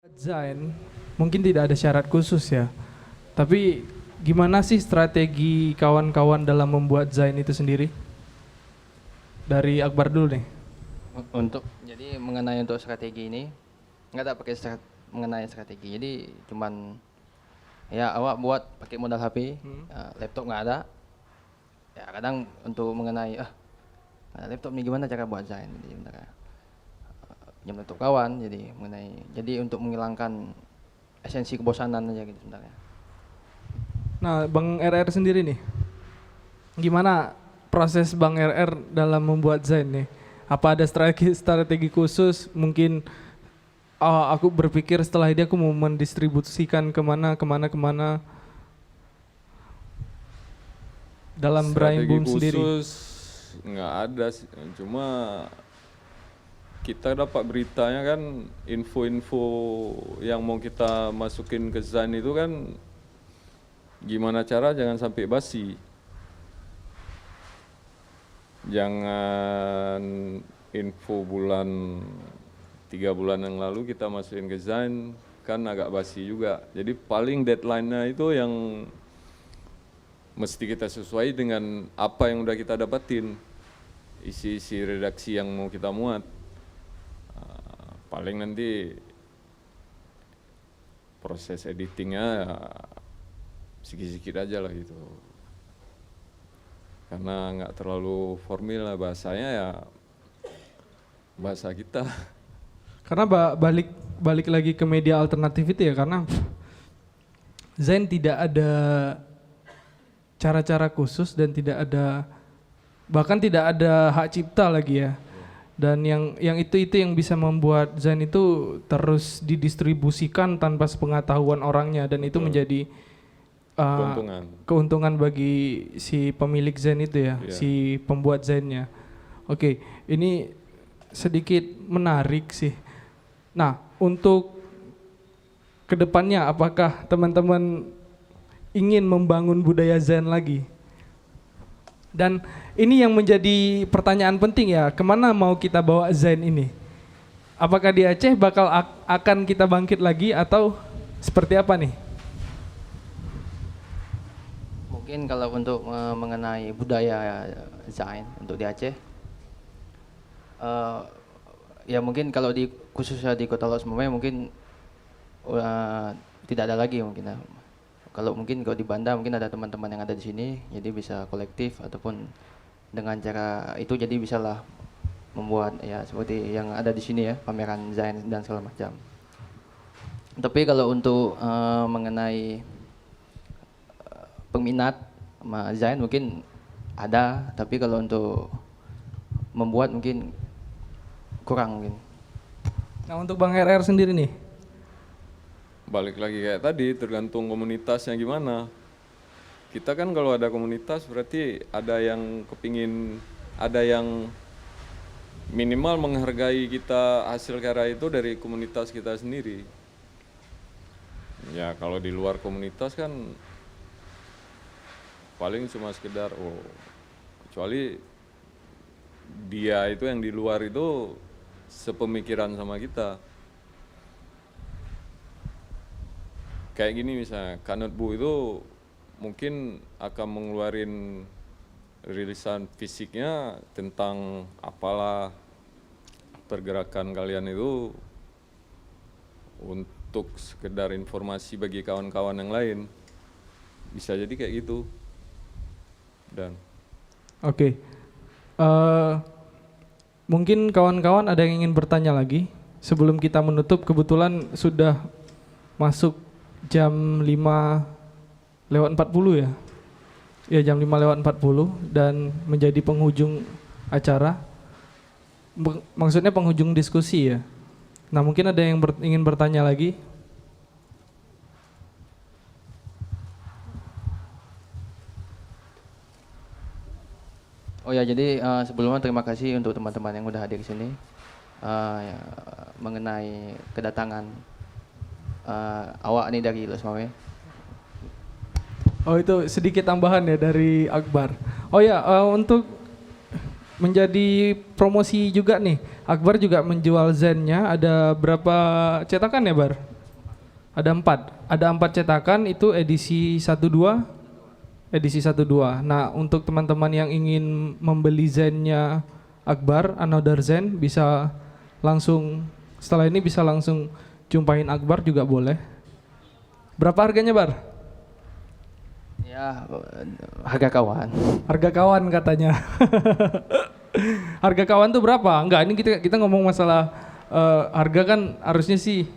Desain mungkin tidak ada syarat khusus ya. Tapi gimana sih strategi kawan-kawan dalam membuat Zain itu sendiri? Dari Akbar dulu nih. Untuk jadi mengenai untuk strategi ini nggak ada pakai mengenai strategi. Jadi cuman ya awak buat pakai modal HP, laptop nggak ada. Ya kadang untuk mengenai ada laptop nih gimana cara buat desain. Jadi bentar ya. Pinjam laptop kawan. Jadi untuk menghilangkan esensi kebosanan aja gitu sebenarnya. Nah, Bang RR sendiri nih. Gimana proses Bang RR dalam membuat Zain nih? Apa ada strategi khusus? Mungkin aku berpikir setelah ini aku mau mendistribusikan kemana dalam Brain Strategi Boom sendiri. khusus nggak ada sih, cuma kita dapat beritanya kan, info-info yang mau kita masukin ke Zain itu kan gimana cara jangan sampai basi. Jangan info 3 bulan yang lalu kita masukin ke Zain kan agak basi juga. Jadi paling deadline-nya itu yang mesti kita sesuai dengan apa yang udah kita dapatin, isi redaksi yang mau kita muat. Paling nanti proses editingnya sedikit-sedikit aja lah gitu, karena nggak terlalu formal lah bahasanya, ya bahasa kita. Karena balik lagi ke media alternatif itu ya, karena Zain tidak ada cara-cara khusus dan bahkan tidak ada hak cipta lagi ya. Dan yang itu yang bisa membuat Zain itu terus didistribusikan tanpa sepengetahuan orangnya, dan itu menjadi keuntungan bagi si pemilik Zain itu ya, si pembuat Zainnya. Oke, ini sedikit menarik sih. Nah, untuk kedepannya apakah teman-teman ingin membangun budaya Zain lagi? Dan ini yang menjadi pertanyaan penting ya, kemana mau kita bawa Zain ini? Apakah di Aceh akan kita bangkit lagi atau seperti apa nih? Mungkin kalau untuk mengenai budaya Zain untuk di Aceh, ya mungkin kalau khususnya di Kota Los Momai mungkin tidak ada lagi mungkin ya. Kalau di Banda mungkin ada teman-teman yang ada di sini, jadi bisa kolektif ataupun dengan cara itu jadi bisalah membuat ya seperti yang ada di sini ya, pameran Zain dan segala macam. Tapi kalau untuk mengenai peminat Zain mungkin ada, tapi kalau untuk membuat mungkin kurang mungkin. Nah, untuk Bang RR sendiri nih, Balik lagi kayak tadi, tergantung komunitasnya gimana. Kita kan kalau ada komunitas berarti ada yang minimal menghargai kita hasil karya itu dari komunitas kita sendiri. Ya kalau di luar komunitas kan paling cuma sekedar kecuali dia itu yang di luar itu sepemikiran sama kita. Kayak gini misalnya, Kanut Bu itu mungkin akan mengeluarin rilisan fisiknya tentang apalah pergerakan kalian itu untuk sekedar informasi bagi kawan-kawan yang lain. Bisa jadi kayak gitu. Dan oke. Mungkin kawan-kawan ada yang ingin bertanya lagi sebelum kita menutup. Kebetulan sudah masuk jam 5:40 ya. Ya, jam 5:40 dan menjadi penghujung acara. Maksudnya penghujung diskusi ya. Nah, mungkin ada yang ingin bertanya lagi. Oh ya, jadi sebelumnya terima kasih untuk teman-teman yang udah hadir di sini ya, mengenai kedatangan awak nih dari Los Momai. Oh, itu sedikit tambahan ya dari Akbar. Oh ya, untuk menjadi promosi juga nih. Akbar juga menjual Zen-nya. Ada berapa cetakan ya, Bar? Ada 4. Ada 4 cetakan, itu edisi 12. Edisi 12. Nah, untuk teman-teman yang ingin membeli Zen-nya Akbar, Another Zen, bisa langsung setelah ini bisa langsung jumpain Akbar juga boleh. Berapa harganya, Bar? Ya, harga kawan. Harga kawan katanya. Harga kawan tuh berapa? Enggak, ini kita ngomong masalah harga kan harusnya sih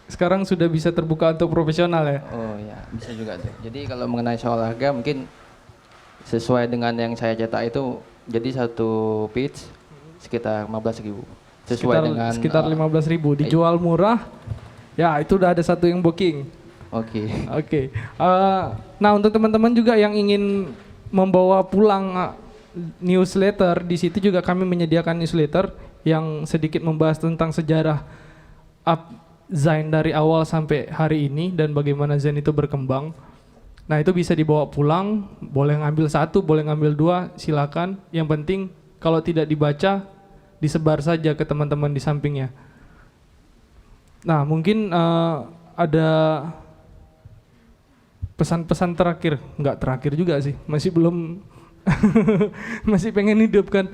sekarang sudah bisa terbuka untuk profesional ya. Oh ya, bisa juga tuh. Jadi kalau mengenai soal harga mungkin sesuai dengan yang saya cetak itu, jadi satu pitch sekitar 15.000. Sekitar 15.000 dijual murah. Ya, itu udah ada satu yang booking. Oke. Nah, untuk teman-teman juga yang ingin membawa pulang newsletter, di situ juga kami menyediakan newsletter yang sedikit membahas tentang sejarah Zain dari awal sampai hari ini dan bagaimana Zain itu berkembang. Nah, itu bisa dibawa pulang, boleh ngambil 1, boleh ngambil 2, silakan. Yang penting kalau tidak dibaca, disebar saja ke teman-teman di sampingnya. Nah, mungkin ada pesan-pesan terakhir, enggak terakhir juga sih, masih belum masih pengen hidupkan.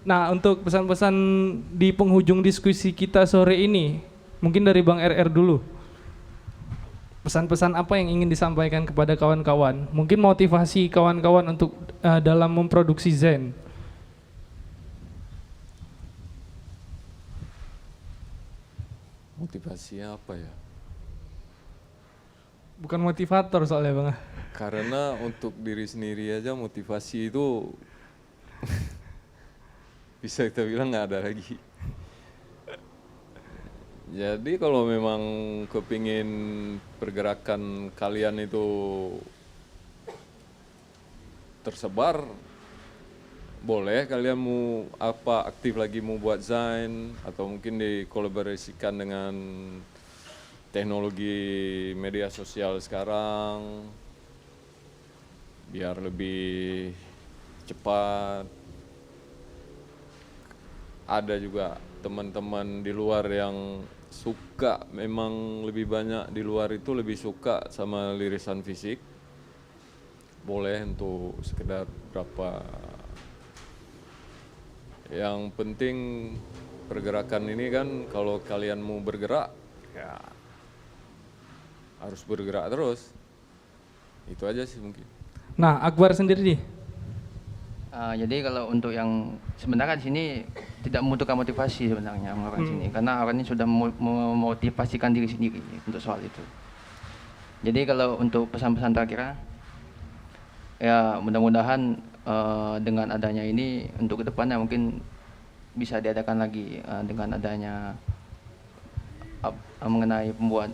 Nah, untuk pesan-pesan di penghujung diskusi kita sore ini, mungkin dari Bang RR dulu. Pesan-pesan apa yang ingin disampaikan kepada kawan-kawan? Mungkin motivasi kawan-kawan untuk dalam memproduksi Zen. Motivasinya apa ya? Bukan motivator soalnya, Bang. Karena untuk diri sendiri aja motivasi itu bisa kita bilang nggak ada lagi. Jadi kalau memang kepingin pergerakan kalian itu tersebar, boleh kalian mau aktif lagi mau buat Zain atau mungkin dikolaborasikan dengan teknologi media sosial sekarang biar lebih cepat. Ada juga teman-teman di luar yang suka, memang lebih banyak di luar itu lebih suka sama lirisan fisik, boleh untuk sekedar berapa. Yang penting pergerakan ini kan kalau kalian mau bergerak ya harus bergerak terus. Itu aja sih mungkin. Nah, Akbar sendiri nih. Jadi kalau untuk yang sebenarnya di sini tidak membutuhkan motivasi sebenarnya orang sini, karena orang ini sudah memotivasikan diri sendiri untuk soal itu. Jadi kalau untuk pesan-pesan terakhir, ya mudah-mudahan dengan adanya ini untuk kedepannya mungkin bisa diadakan lagi dengan adanya mengenai pembuat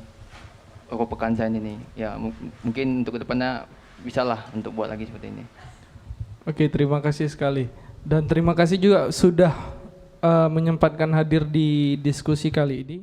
Pekan Zain ini. Ya mungkin untuk kedepannya bisalah untuk buat lagi seperti ini. Oke, terima kasih sekali. Dan terima kasih juga sudah menyempatkan hadir di diskusi kali ini.